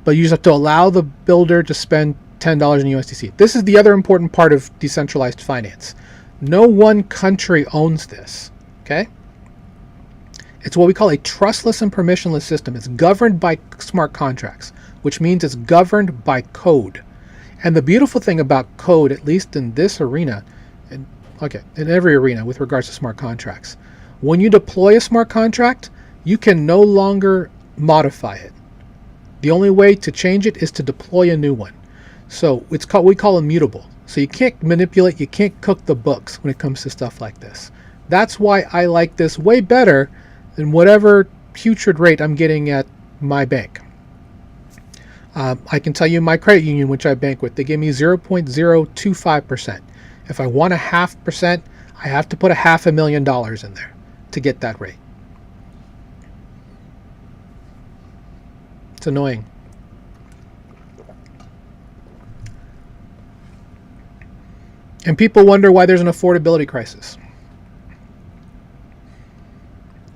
But you just have to allow the builder to spend $10 in USDC. This is the other important part of decentralized finance. No one country owns this, okay? It's what we call a trustless and permissionless system. It's governed by smart contracts, which means it's governed by code. And the beautiful thing about code, at least in this arena, in every arena with regards to smart contracts, when you deploy a smart contract, you can no longer modify it. The only way to change it is to deploy a new one. So we call immutable. So you can't manipulate, you can't cook the books when it comes to stuff like this. That's why I like this way better than whatever putrid rate I'm getting at my bank. I can tell you my credit union, which I bank with, they give me 0.025%. If I want 0.5%, I have to put $500,000 in there to get that rate. It's annoying. And people wonder why there's an affordability crisis.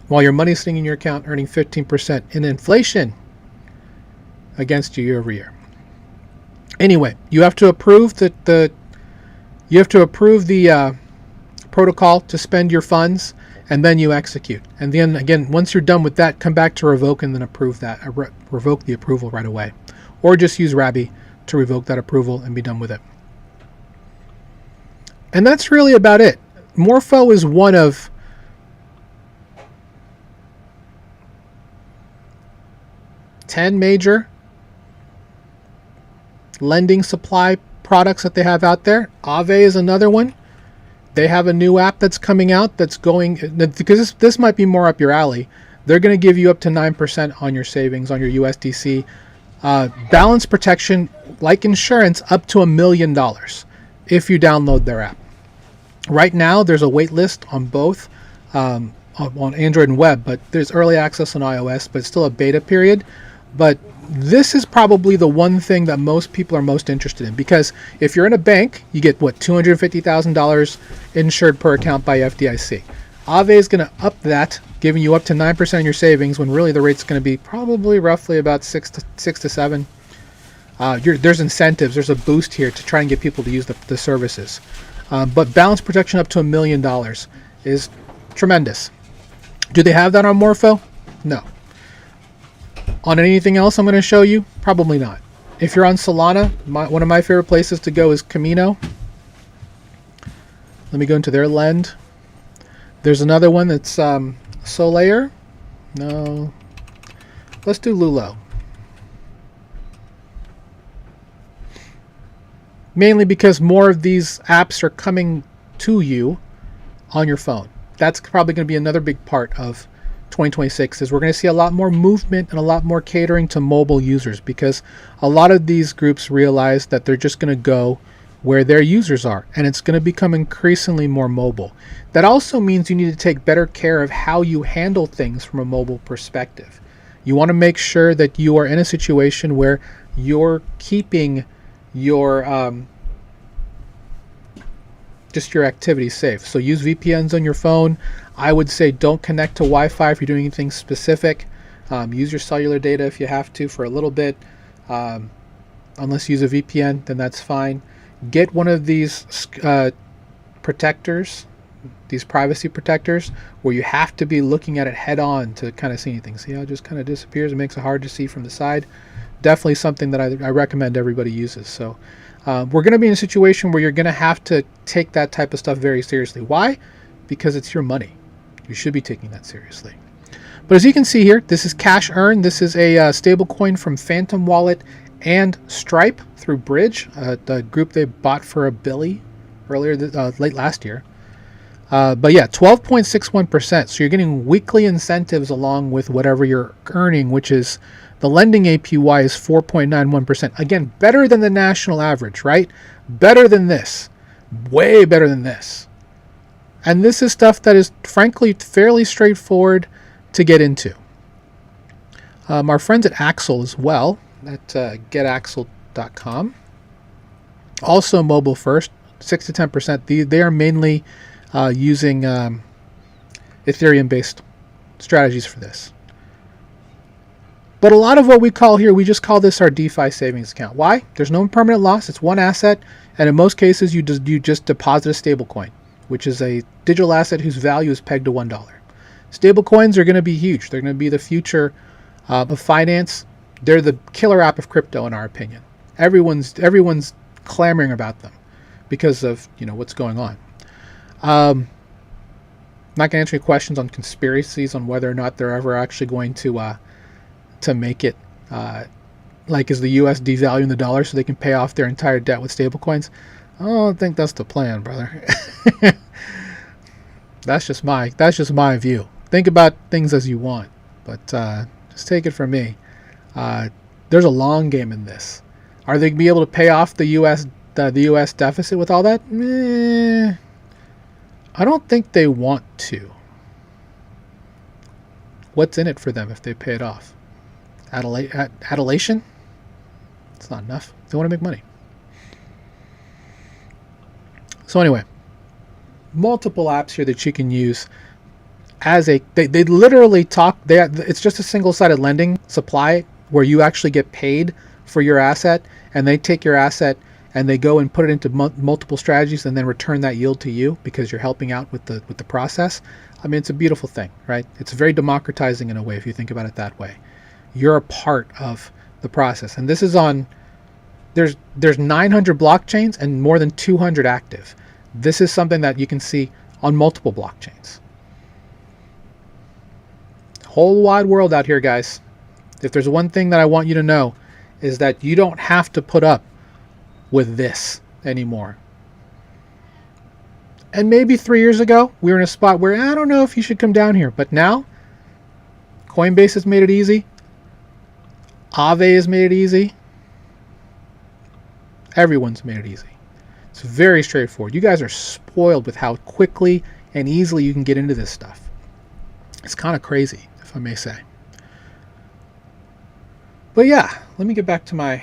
While your money's sitting in your account earning 15% in inflation against you year over year. Anyway, you have to approve the protocol to spend your funds, and then you execute. And then again, once you're done with that, come back to revoke and then approve that. Revoke the approval right away, or just use Rabby to revoke that approval and be done with it. And that's really about it. Morpho is one of 10 major lending supply products that they have out there. Aave is another one. They have a new app that's coming out that's going, because this might be more up your alley. They're going to give you up to 9% on your savings, on your USDC. Balance protection, like insurance, up to $1 million if you download their app. Right now, there's a wait list on both, on Android and web, but there's early access on iOS, but it's still a beta period. But this is probably the one thing that most people are most interested in, because if you're in a bank, you get $250,000 insured per account by FDIC. Aave is going to up that, giving you up to 9% on your savings, when really the rate's going to be probably roughly about 6 to 7. There's incentives, there's a boost here to try and get people to use the services. But balance protection up to $1 million is tremendous. Do they have that on Morpho? No. On anything else I'm going to show you? Probably not. If you're on Solana, one of my favorite places to go is Camino. Let me go into their lend. There's another one that's Solaire. No. Let's do Lulo. Mainly because more of these apps are coming to you on your phone. That's probably going to be another big part of 2026, is we're going to see a lot more movement and a lot more catering to mobile users, because a lot of these groups realize that they're just going to go where their users are, and it's going to become increasingly more mobile. That also means you need to take better care of how you handle things from a mobile perspective. You want to make sure that you are in a situation where you're keeping your just your activity safe. So use VPNs on your phone. I would say don't connect to Wi-Fi if you're doing anything specific. Use your cellular data if you have to for a little bit. Um, Unless you use a VPN, then that's fine. Get one of these protectors, these privacy protectors, where you have to be looking at it head on to kind of see anything. See how it just kind of disappears? It makes it hard to see from the side. Definitely something that I recommend everybody uses. So we're going to be in a situation where you're going to have to take that type of stuff very seriously. Why? Because it's your money. You should be taking that seriously. But as you can see here, this is Cash Earn. This is a stable coin from Phantom Wallet and Stripe through Bridge, the group they bought for $1 billion earlier, late last year. But yeah, 12.61%. So you're getting weekly incentives along with whatever you're earning, which is the lending APY is 4.91%. Again, better than the national average, right? Better than this. Way better than this. And this is stuff that is frankly fairly straightforward to get into. Our friends at Axel as well, at getaxel.com. Also mobile first, 6 to 10%. They are mainly using Ethereum-based strategies for this. But a lot of what we call here, we just call this our DeFi savings account. Why? There's no permanent loss. It's one asset, and in most cases, you just deposit a stablecoin, which is a digital asset whose value is pegged to $1. Stablecoins are going to be huge. They're going to be the future of finance. They're the killer app of crypto, in our opinion. Everyone's clamoring about them because of what's going on. I'm not going to answer any questions on conspiracies on whether or not they're ever actually going to make it like is the U.S. devaluing the dollar so they can pay off their entire debt with stablecoins. I don't think that's the plan, brother. That's just my view. Think about things as you want, but just take it from me. There's a long game in this. Are they going to be able to pay off the U.S. the U.S. deficit with all that? I don't think they want to. What's in it for them if they pay it off? Adulation? It's not enough. They want to make money. So anyway, multiple apps here that you can use as they literally talk. It's just a single-sided lending supply where you actually get paid for your asset, and they take your asset and they go and put it into multiple strategies and then return that yield to you because you're helping out with the process. I mean, it's a beautiful thing, right? It's very democratizing in a way if you think about it that way. You're a part of the process, and this is on. There's 900 blockchains and more than 200 active. This is something that you can see on multiple blockchains. Whole wide world out here, guys. If there's one thing that I want you to know is that you don't have to put up with this anymore. And maybe 3 years ago, we were in a spot where I don't know if you should come down here. But now, Coinbase has made it easy. Aave has made it easy. Everyone's made it easy. It's very straightforward. You guys are spoiled with how quickly and easily you can get into this stuff. It's kind of crazy, if I may say. But yeah, let me get back to my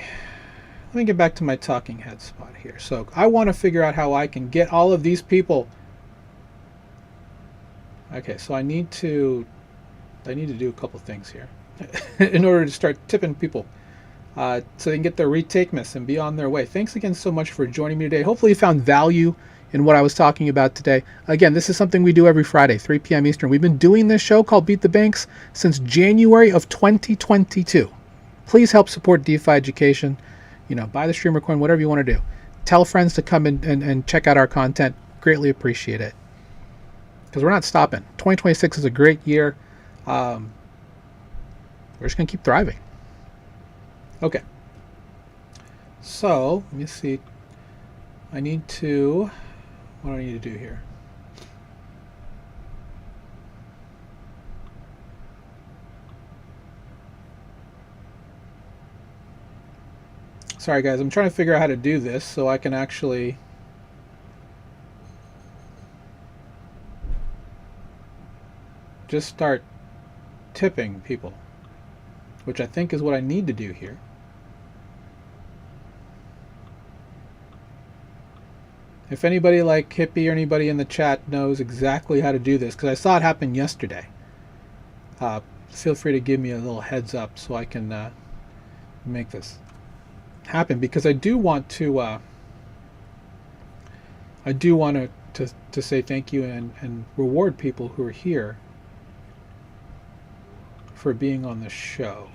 talking head spot here. So I want to figure out how I can get all of these people. Okay, so I need to do a couple things here in order to start tipping people so they can get their RetakeMAS and be on their way. Thanks again so much for joining me today. Hopefully you found value in what I was talking about today. Again, this is something we do every Friday, 3 p.m. Eastern. We've been doing this show called Beat the Banks since January of 2022. Please help support DeFi education. Buy the streamer coin, whatever you want to do. Tell friends to come in and check out our content. Greatly appreciate it. Because we're not stopping. 2026 is a great year. We're just going to keep thriving. Okay. So, let me see. What do I need to do here? Sorry guys, I'm trying to figure out how to do this so I can actually just start tipping people, which I think is what I need to do here. If anybody like Hippie or anybody in the chat knows exactly how to do this, because I saw it happen yesterday, feel free to give me a little heads up so I can make this happen. Because I do want to say thank you and reward people who are here for being on the show.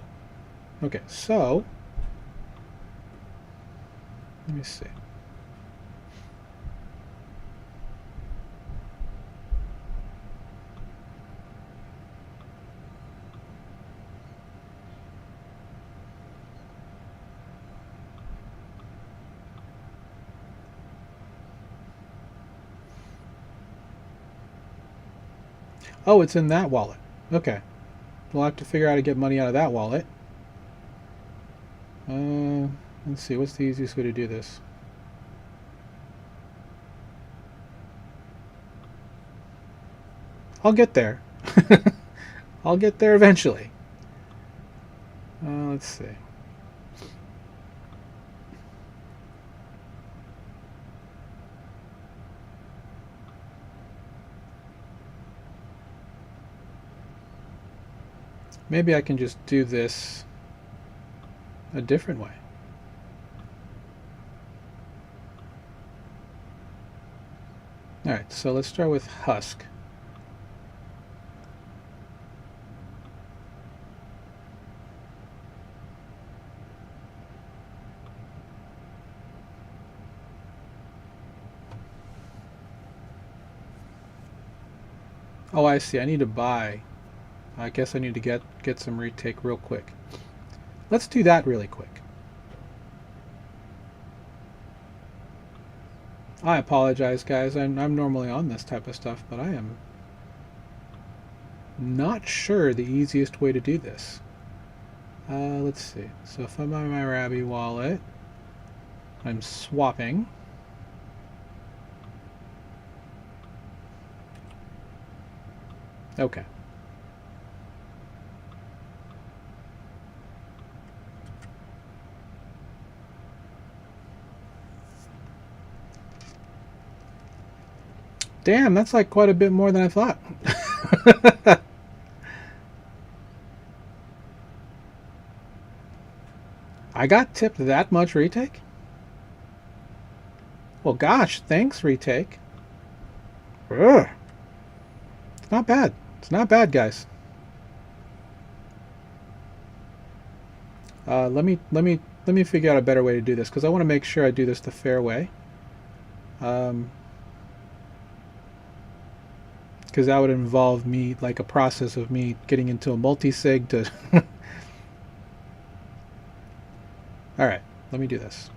Okay, so let me see. Oh, it's in that wallet. Okay. We'll have to figure out how to get money out of that wallet. Uh, let's see. What's the easiest way to do this? I'll get there. I'll get there eventually. Let's see. Maybe I can just do this a different way. Alright, so let's start with Husk. Oh, I see. I need to buy. I guess I need to get some retake real quick. Let's do that really quick. I apologize, guys. I'm normally on this type of stuff, but I am not sure the easiest way to do this. Let's see. So if I'm on my Rabby wallet, I'm swapping. Okay. Damn, that's like quite a bit more than I thought. I got tipped that much retake? Well, gosh, thanks, retake. Ugh. It's not bad. It's not bad, guys. Let me figure out a better way to do this because I want to make sure I do this the fair way. Because that would involve me, like a process of me getting into a multi-sig to... Alright, let me do this.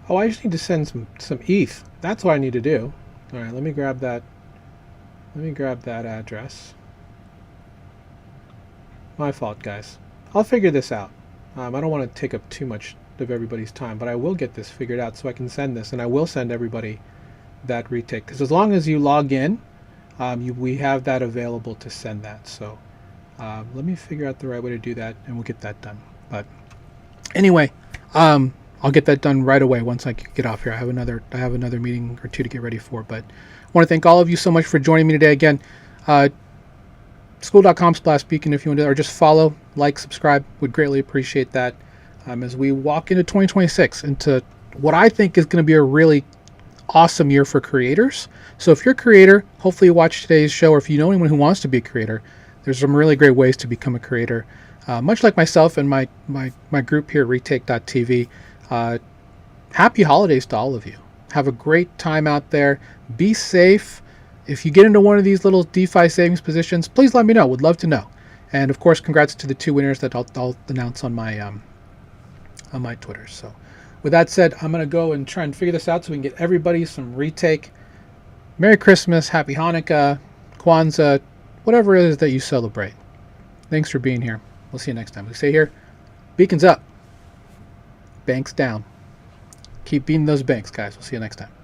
Oh, I just need to send some ETH. That's what I need to do. All right, let me grab that. Let me grab that address. My fault, guys. I'll figure this out. I don't want to take up too much of everybody's time, but I will get this figured out so I can send this, and I will send everybody that retake. Because as long as you log in, we have that available to send that. So let me figure out the right way to do that, and we'll get that done. But anyway, I'll get that done right away once I get off here. I have another meeting or two to get ready for. But I want to thank all of you so much for joining me today. Again, school.com/beacon if you want to, or just follow, like, subscribe. Would greatly appreciate that as we walk into 2026, into what I think is going to be a really awesome year for creators. So if you're a creator, hopefully you watch today's show, or if you know anyone who wants to be a creator, there's some really great ways to become a creator. Much like myself and my group here at retake.tv. Happy holidays to all of you. Have a great time out there. Be safe. If you get into one of these little DeFi savings positions, please let me know. Would love to know. And of course, congrats to the two winners that I'll announce on my Twitter. So With that said, I'm going to go and try and figure this out so we can get everybody some retake. Merry Christmas, Happy Hanukkah, Kwanzaa, whatever it is that you celebrate. Thanks for being here. We'll see you next time. We say here, beacons up, banks down. Keep beating those banks, guys. We'll see you next time.